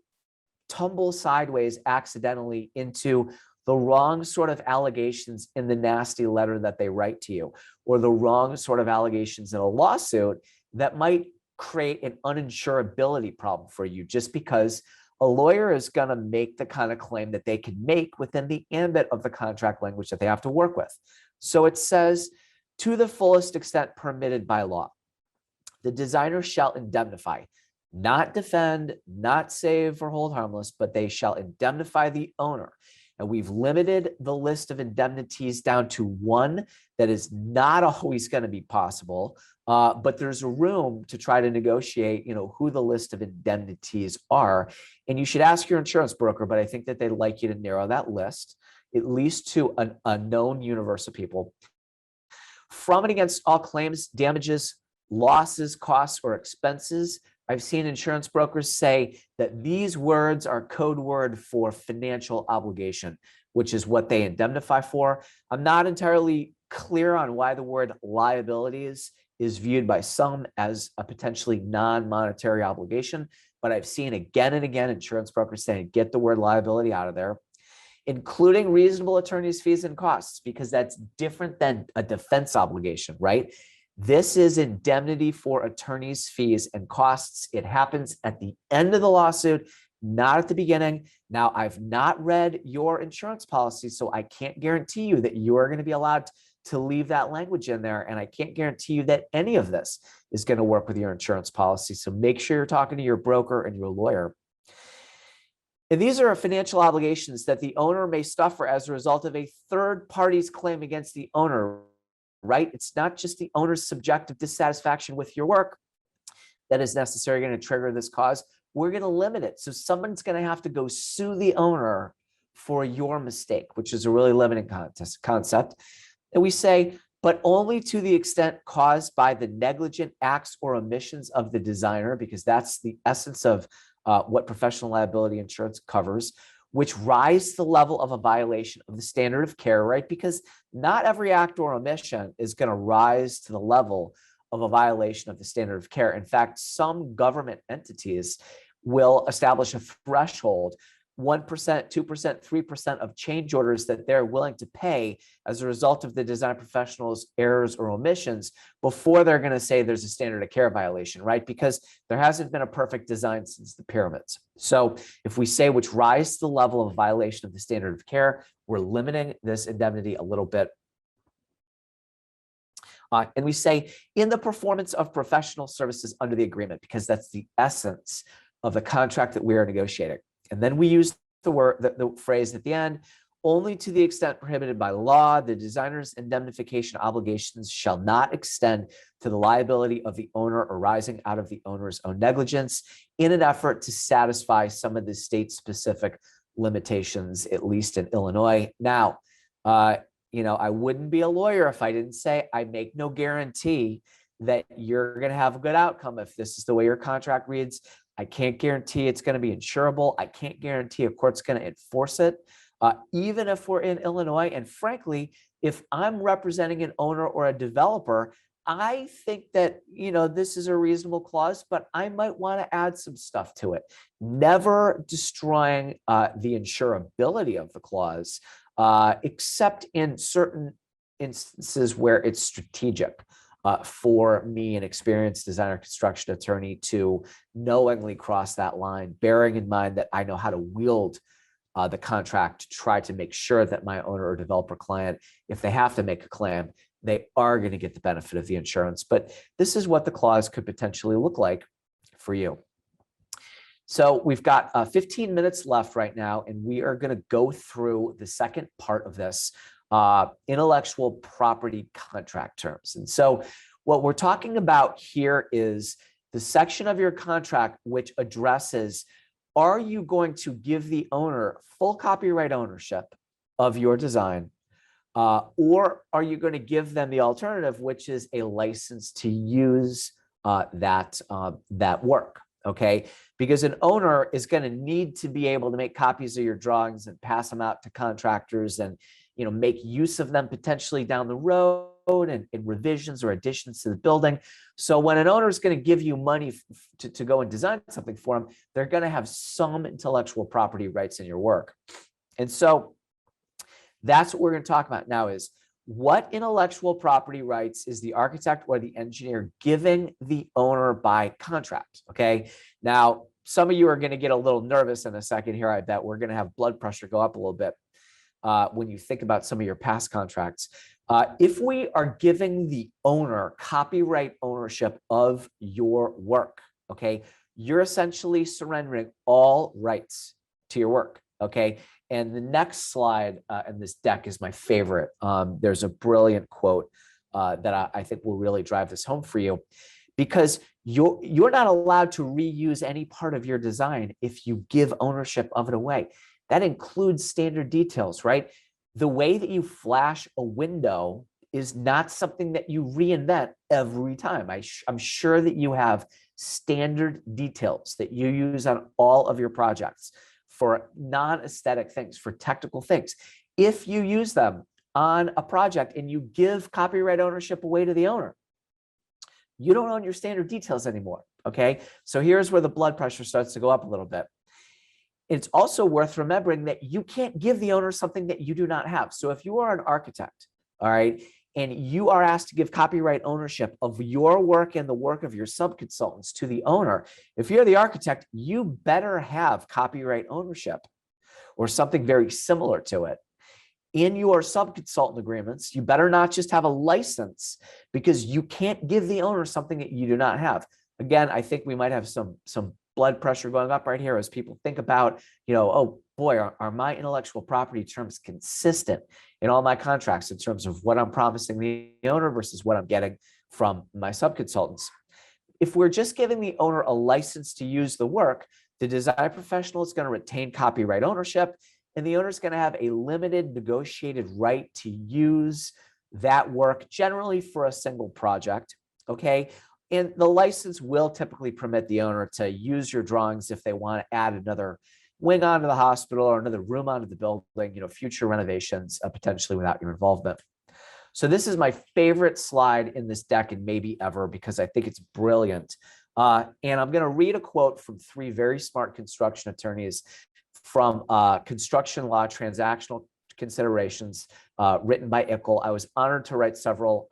tumble sideways accidentally into the wrong sort of allegations in the nasty letter that they write to you, or the wrong sort of allegations in a lawsuit that might create an uninsurability problem for you, just because a lawyer is going to make the kind of claim that they can make within the ambit of the contract language that they have to work with. So it says, to the fullest extent permitted by law, the designer shall indemnify, not defend, not save or hold harmless, but they shall indemnify the owner. And we've limited the list of indemnities down to one that is not always going to be possible, but there's a room to try to negotiate, who the list of indemnities are. And you should ask your insurance broker, but I think that they'd like you to narrow that list, at least to a known universe of people. From and against all claims, damages, losses, costs, or expenses. I've seen insurance brokers say that these words are code word for financial obligation, which is what they indemnify for. I'm not entirely clear on why the word liabilities is viewed by some as a potentially non-monetary obligation, but I've seen again and again insurance brokers saying, get the word liability out of there, including reasonable attorney's fees and costs, because that's different than a defense obligation, right? This is indemnity for attorney's fees and costs. It happens at the end of the lawsuit, not at the beginning. Now, I've not read your insurance policy, so I can't guarantee you that you are going to be allowed to leave that language in there. And I can't guarantee you that any of this is going to work with your insurance policy. So make sure you're talking to your broker and your lawyer. And these are financial obligations that the owner may suffer as a result of a third party's claim against the owner, right? It's not just the owner's subjective dissatisfaction with your work that is necessarily going to trigger this cause. We're going to limit it. So someone's going to have to go sue the owner for your mistake, which is a really limiting concept. And we say, but only to the extent caused by the negligent acts or omissions of the designer, because that's the essence of what professional liability insurance covers, which rise to the level of a violation of the standard of care, right? Because not every act or omission is going to rise to the level of a violation of the standard of care. In fact, some government entities will establish a threshold, 1%, 2%, 3% of change orders that they're willing to pay as a result of the design professional's errors or omissions before they're going to say there's a standard of care violation, right? Because there hasn't been a perfect design since the pyramids. So if we say which rise to the level of violation of the standard of care, we're limiting this indemnity a little bit. And we say in the performance of professional services under the agreement, because that's the essence of the contract that we are negotiating. And then we use the phrase at the end, only to the extent prohibited by law, the designer's indemnification obligations shall not extend to the liability of the owner arising out of the owner's own negligence, in an effort to satisfy some of the state-specific limitations, at least in Illinois. Now, I wouldn't be a lawyer if I didn't say I make no guarantee that you're going to have a good outcome if this is the way your contract reads. I can't guarantee it's going to be insurable. I can't guarantee a court's going to enforce it, even if we're in Illinois. And frankly, if I'm representing an owner or a developer, I think that, this is a reasonable clause, but I might want to add some stuff to it, never destroying the insurability of the clause, except in certain instances where it's strategic. For me, an experienced designer construction attorney, to knowingly cross that line, bearing in mind that I know how to wield the contract to try to make sure that my owner or developer client, if they have to make a claim, they are going to get the benefit of the insurance. But this is what the clause could potentially look like for you. So we've got 15 minutes left right now, and we are going to go through the second part of this, intellectual property contract terms. And so what we're talking about here is the section of your contract which addresses, are you going to give the owner full copyright ownership of your design, or are you going to give them the alternative, which is a license to use that work? Okay, because an owner is going to need to be able to make copies of your drawings and pass them out to contractors, and make use of them potentially down the road and in revisions or additions to the building. So when an owner is going to give you money to go and design something for them, they're going to have some intellectual property rights in your work. And so that's what we're going to talk about now, is what intellectual property rights is the architect or the engineer giving the owner by contract? Okay. Now, some of you are going to get a little nervous in a second here. I bet we're going to have blood pressure go up a little bit when you think about some of your past contracts. If we are giving the owner copyright ownership of your work, okay, you're essentially surrendering all rights to your work. Okay. And the next slide in this deck is my favorite. There's a brilliant quote that I think will really drive this home for you, because you're not allowed to reuse any part of your design if you give ownership of it away. That includes standard details, right? The way that you flash a window is not something that you reinvent every time. I'm sure that you have standard details that you use on all of your projects for non-aesthetic things, for technical things. If you use them on a project and you give copyright ownership away to the owner, you don't own your standard details anymore, okay? So here's where the blood pressure starts to go up a little bit. It's also worth remembering that you can't give the owner something that you do not have. So if you are an architect, all right, and you are asked to give copyright ownership of your work and the work of your subconsultants to the owner, if you're the architect, you better have copyright ownership or something very similar to it in your subconsultant agreements. You better not just have a license, because you can't give the owner something that you do not have. Again, I think we might have some blood pressure going up right here as people think about, oh boy, are my intellectual property terms consistent in all my contracts in terms of what I'm promising the owner versus what I'm getting from my subconsultants? If we're just giving the owner a license to use the work, the design professional is going to retain copyright ownership, and the owner is going to have a limited negotiated right to use that work, generally for a single project, okay? And the license will typically permit the owner to use your drawings if they want to add another wing onto the hospital or another room onto the building, future renovations, potentially without your involvement. So this is my favorite slide in this deck, and maybe ever, because I think it's brilliant. And I'm going to read a quote from three very smart construction attorneys from Construction Law Transactional Considerations, written by Ickel. I was honored to write several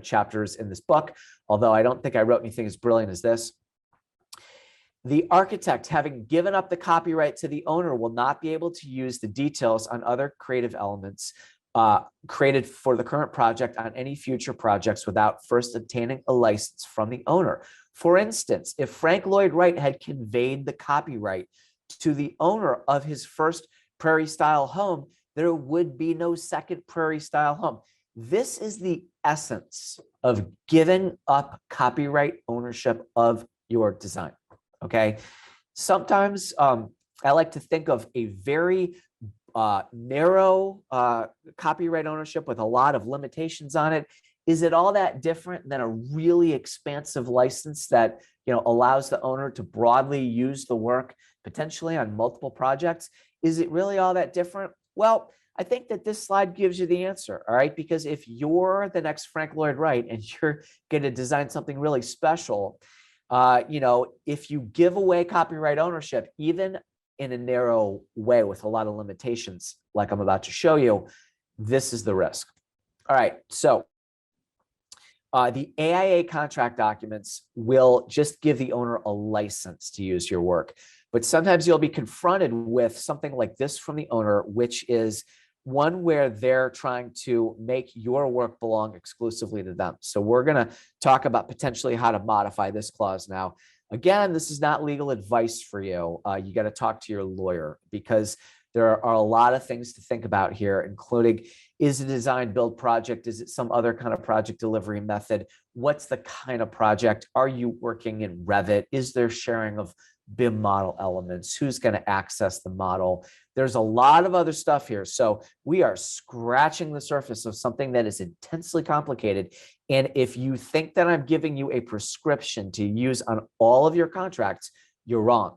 chapters in this book, although I don't think I wrote anything as brilliant as this. The architect, having given up the copyright to the owner, will not be able to use the details on other creative elements created for the current project on any future projects without first obtaining a license from the owner. For instance, if Frank Lloyd Wright had conveyed the copyright to the owner of his first prairie-style home, there would be no second prairie-style home. This is the essence of giving up copyright ownership of your design, okay? Sometimes I like to think of a very narrow copyright ownership with a lot of limitations on it. Is it all that different than a really expansive license that allows the owner to broadly use the work potentially on multiple projects? Is it really all that different? Well, I think that this slide gives you the answer, all right? Because if you're the next Frank Lloyd Wright and you're going to design something really special, if you give away copyright ownership, even in a narrow way with a lot of limitations, like I'm about to show you, this is the risk. All right, so the AIA contract documents will just give the owner a license to use your work. But sometimes you'll be confronted with something like this from the owner, which is one where they're trying to make your work belong exclusively to them. So we're going to talk about potentially how to modify this clause now. Again, this is not legal advice for you. You got to talk to your lawyer, because there are a lot of things to think about here, including, is it a design build project? Is it some other kind of project delivery method? What's the kind of project? Are you working in Revit? Is there sharing of BIM model elements? Who's going to access the model? There's a lot of other stuff here. So we are scratching the surface of something that is intensely complicated. And if you think that I'm giving you a prescription to use on all of your contracts, you're wrong.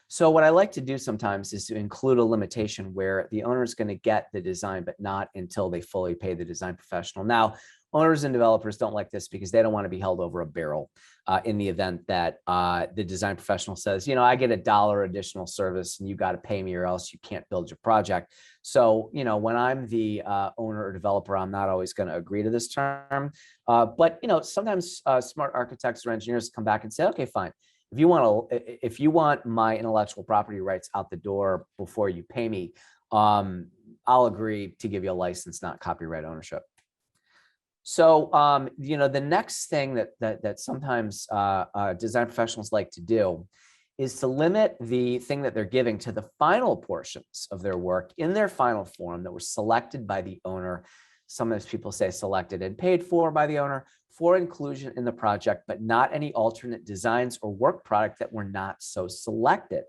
So what I like to do sometimes is to include a limitation where the owner is going to get the design, but not until they fully pay the design professional. Now, owners and developers don't like this because they don't want to be held over a barrel in the event that the design professional says, I get $1 additional service and you got to pay me or else you can't build your project. So, when I'm the owner or developer, I'm not always going to agree to this term. But, sometimes smart architects or engineers come back and say, okay, fine. If you want my intellectual property rights out the door before you pay me, I'll agree to give you a license, not copyright ownership. So, the next thing that sometimes design professionals like to do is to limit the thing that they're giving to the final portions of their work in their final form that were selected by the owner. Sometimes people say selected and paid for by the owner for inclusion in the project, but not any alternate designs or work product that were not so selected.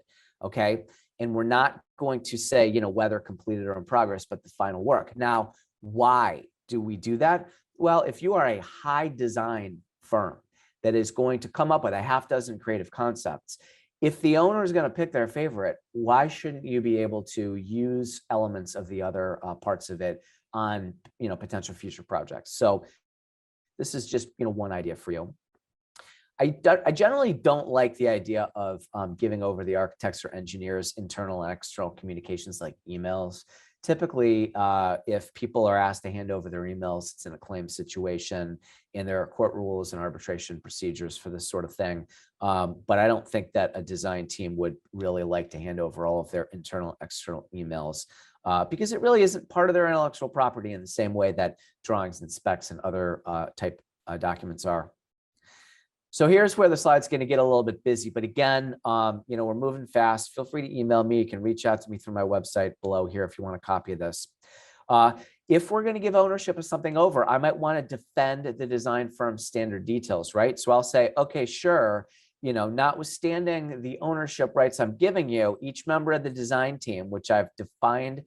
Okay. And we're not going to say, whether completed or in progress, but the final work. Now, why do we do that? Well, if you are a high design firm that is going to come up with a half dozen creative concepts, if the owner is going to pick their favorite, why shouldn't you be able to use elements of the other parts of it on, potential future projects? So this is just, one idea for you. I generally don't like the idea of giving over the architects or engineers internal and external communications like emails. Typically, if people are asked to hand over their emails, it's in a claim situation, and there are court rules and arbitration procedures for this sort of thing. But I don't think that a design team would really like to hand over all of their internal and external emails because it really isn't part of their intellectual property in the same way that drawings and specs and other type documents are. So here's where the slide's going to get a little bit busy. But again, we're moving fast. Feel free to email me. You can reach out to me through my website below here if you want a copy of this. If we're going to give ownership of something over, I might want to defend the design firm's standard details, right? So I'll say, okay, sure, notwithstanding the ownership rights I'm giving you, each member of the design team, which I've defined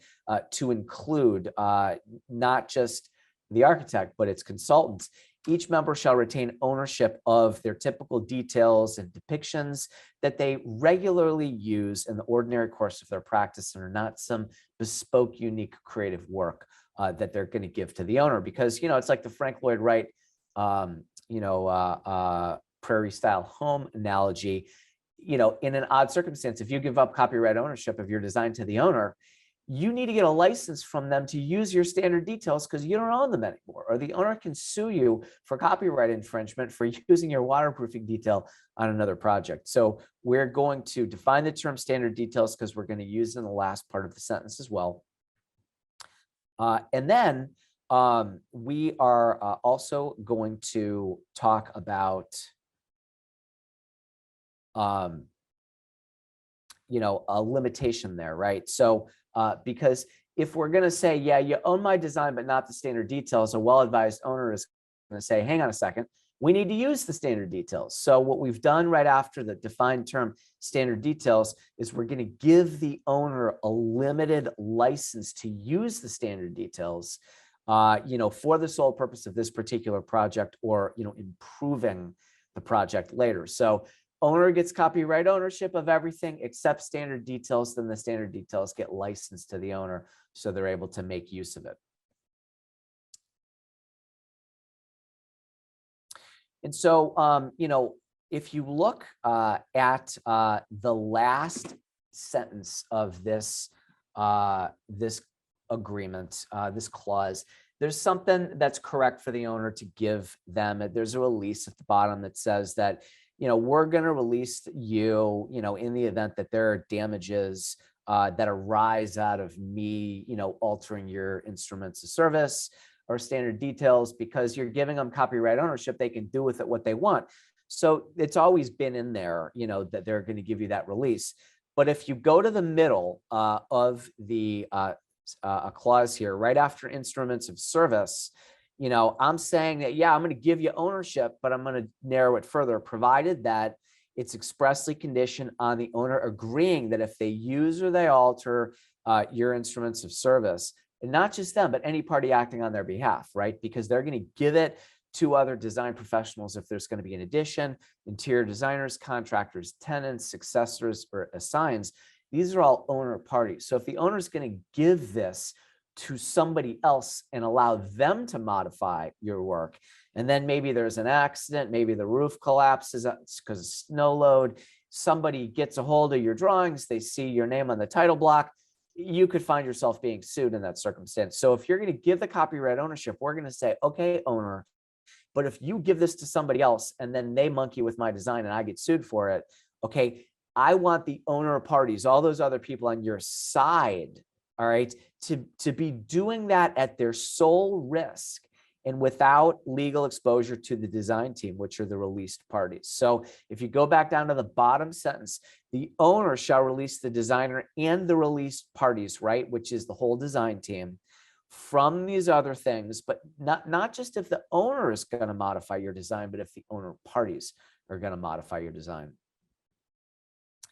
to include not just the architect, but its consultants, each member shall retain ownership of their typical details and depictions that they regularly use in the ordinary course of their practice and are not some bespoke, unique, creative work that they're going to give to the owner. Because, it's like the Frank Lloyd Wright, prairie style home analogy. In an odd circumstance, if you give up copyright ownership of your design to the owner, you need to get a license from them to use your standard details because you don't own them anymore, or the owner can sue you for copyright infringement for using your waterproofing detail on another project. So we're going to define the term standard details because we're going to use it in the last part of the sentence as well. And then we are also going to talk about a limitation there, right? So because if we're going to say, yeah, you own my design, but not the standard details, a well-advised owner is going to say, hang on a second, we need to use the standard details. So what we've done right after the defined term standard details is we're going to give the owner a limited license to use the standard details, for the sole purpose of this particular project or, improving the project later. So owner gets copyright ownership of everything except standard details, then the standard details get licensed to the owner so they're able to make use of it. And so, if you look at the last sentence of this this agreement, this clause, there's something that's correct for the owner to give them. There's a release at the bottom that says that, we're going to release you, in the event that there are damages that arise out of me, altering your instruments of service or standard details, because you're giving them copyright ownership. They can do with it what they want. So it's always been in there, that they're going to give you that release. But if you go to the middle of the a clause here, right after instruments of service, I'm saying that, yeah, I'm going to give you ownership, but I'm going to narrow it further, provided that it's expressly conditioned on the owner agreeing that if they use or they alter your instruments of service, and not just them, but any party acting on their behalf, right? Because they're going to give it to other design professionals if there's going to be an addition, interior designers, contractors, tenants, successors, or assigns. These are all owner parties. So if the owner is going to give this to somebody else and allow them to modify your work, and then maybe there's an accident, maybe the roof collapses because of snow load, somebody gets a hold of your drawings, they see your name on the title block, you could find yourself being sued in that circumstance. So if you're going to give the copyright ownership, we're going to say, okay, owner, but if you give this to somebody else and then they monkey with my design and I get sued for it, okay, I want the owner parties, all those other people on your side, all right, to be doing that at their sole risk and without legal exposure to the design team, which are the released parties. So if you go back down to the bottom sentence, the owner shall release the designer and the released parties, right, which is the whole design team, from these other things, but not just if the owner is going to modify your design, but if the owner parties are going to modify your design.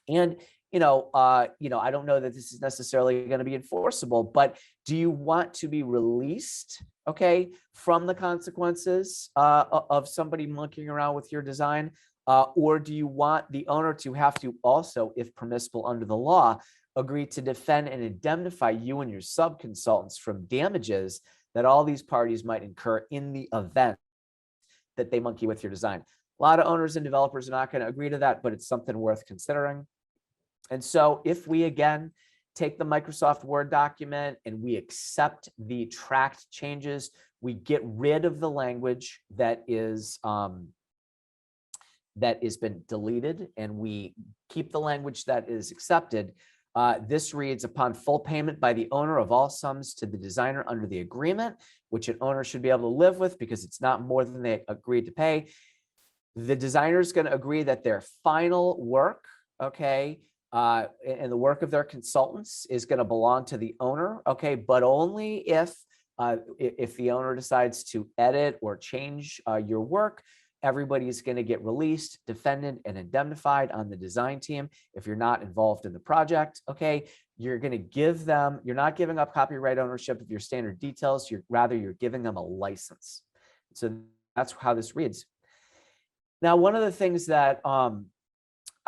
And I don't know that this is necessarily going to be enforceable, but do you want to be released, okay, from the consequences of somebody monkeying around with your design? Or do you want the owner to have to also, if permissible under the law, agree to defend and indemnify you and your sub-consultants from damages that all these parties might incur in the event that they monkey with your design? A lot of owners and developers are not going to agree to that, but it's something worth considering. And so if we, again, take the Microsoft Word document and we accept the tracked changes, we get rid of the language that has been deleted, and we keep the language that is accepted. This reads, upon full payment by the owner of all sums to the designer under the agreement, which an owner should be able to live with because it's not more than they agreed to pay, the designer is going to agree that their final work, okay, and the work of their consultants is going to belong to the owner, okay, but only if the owner decides to edit or change your work, everybody's going to get released, defended, and indemnified on the design team. If you're not involved in the project, okay, you're going to give them, you're not giving up copyright ownership of your standard details, you're giving them a license. So that's how this reads. Now, one of the things that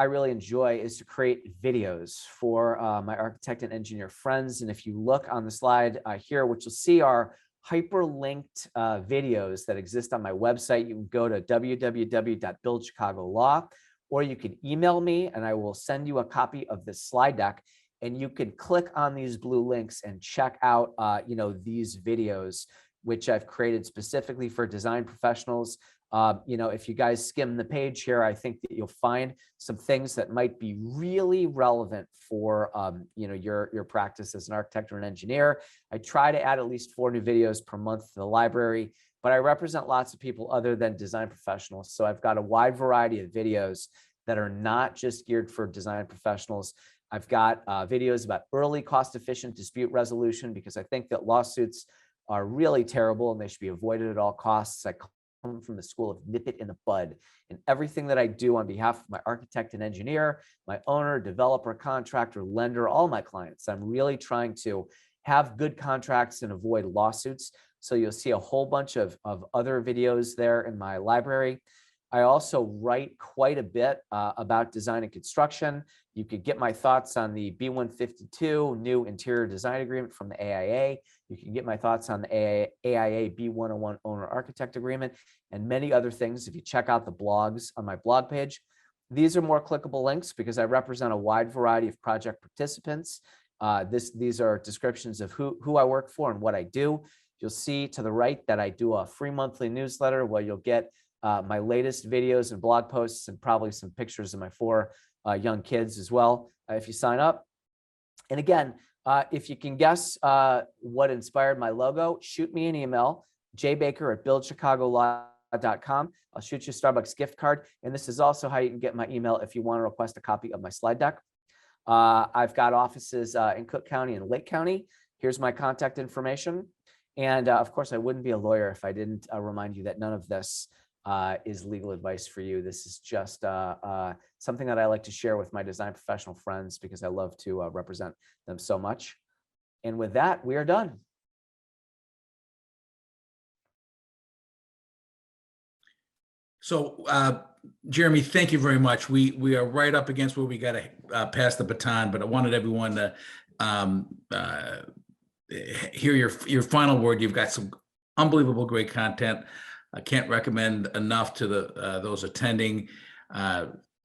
I really enjoy is to create videos for my architect and engineer friends. And if you look on the slide here, what you'll see are hyperlinked videos that exist on my website. You can go to www.buildchicagolaw, or you can email me and I will send you a copy of this slide deck. And you can click on these blue links and check out these videos, which I've created specifically for design professionals. If you guys skim the page here, I think that you'll find some things that might be really relevant for, your practice as an architect or an engineer. I try to add at least 4 new videos per month to the library, but I represent lots of people other than design professionals. So I've got a wide variety of videos that are not just geared for design professionals. I've got videos about early cost-efficient dispute resolution, because I think that lawsuits are really terrible and they should be avoided at all costs. I come from the school of nip it in the bud, and everything that I do on behalf of my architect and engineer, my owner, developer, contractor, lender, all my clients, I'm really trying to have good contracts and avoid lawsuits. So you'll see a whole bunch of other videos there in my library. I also write quite a bit about design and construction. You could get my thoughts on the B152 new interior design agreement from the AIA. You can get my thoughts on the AIA B101 owner architect agreement and many other things if you check out the blogs on my blog page. These are more clickable links because I represent a wide variety of project participants. These are descriptions of who I work for and what I do. You'll see to the right that I do a free monthly newsletter where you'll get my latest videos and blog posts and probably some pictures of my 4 young kids as well if you sign up. And again, if you can guess what inspired my logo, shoot me an email, jbaker@buildchicagolaw.com. I'll shoot you a Starbucks gift card. And this is also how you can get my email if you want to request a copy of my slide deck. I've got offices in Cook County and Lake County. Here's my contact information. And of course, I wouldn't be a lawyer if I didn't remind you that none of this is legal advice for you. This is just something that I like to share with my design professional friends because I love to represent them so much. And with that, we are done.
So, Jeremy, thank you very much. We are right up against where we got to pass the baton, but I wanted everyone to hear your final word. You've got some unbelievable great content. I can't recommend enough to those attending.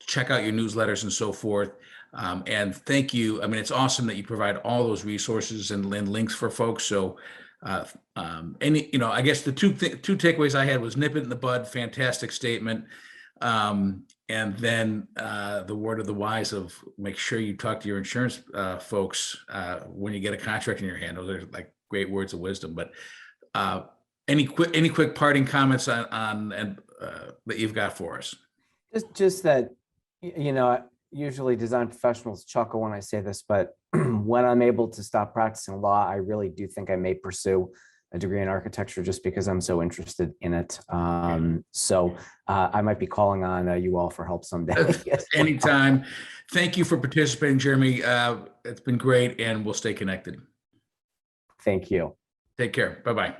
Check out your newsletters and so forth. And thank you. I mean, it's awesome that you provide all those resources and links for folks. So, I guess the two takeaways I had was nip it in the bud, fantastic statement. And then the word of the wise of make sure you talk to your insurance folks when you get a contract in your hand. Those are like great words of wisdom. But any quick parting comments on that you've got for us?
Just that, usually design professionals chuckle when I say this, but when I'm able to stop practicing law, I really do think I may pursue a degree in architecture just because I'm so interested in it. So I might be calling on you all for help someday.
Anytime. Thank you for participating, Jeremy. It's been great, and we'll stay connected.
Thank you.
Take care. Bye-bye.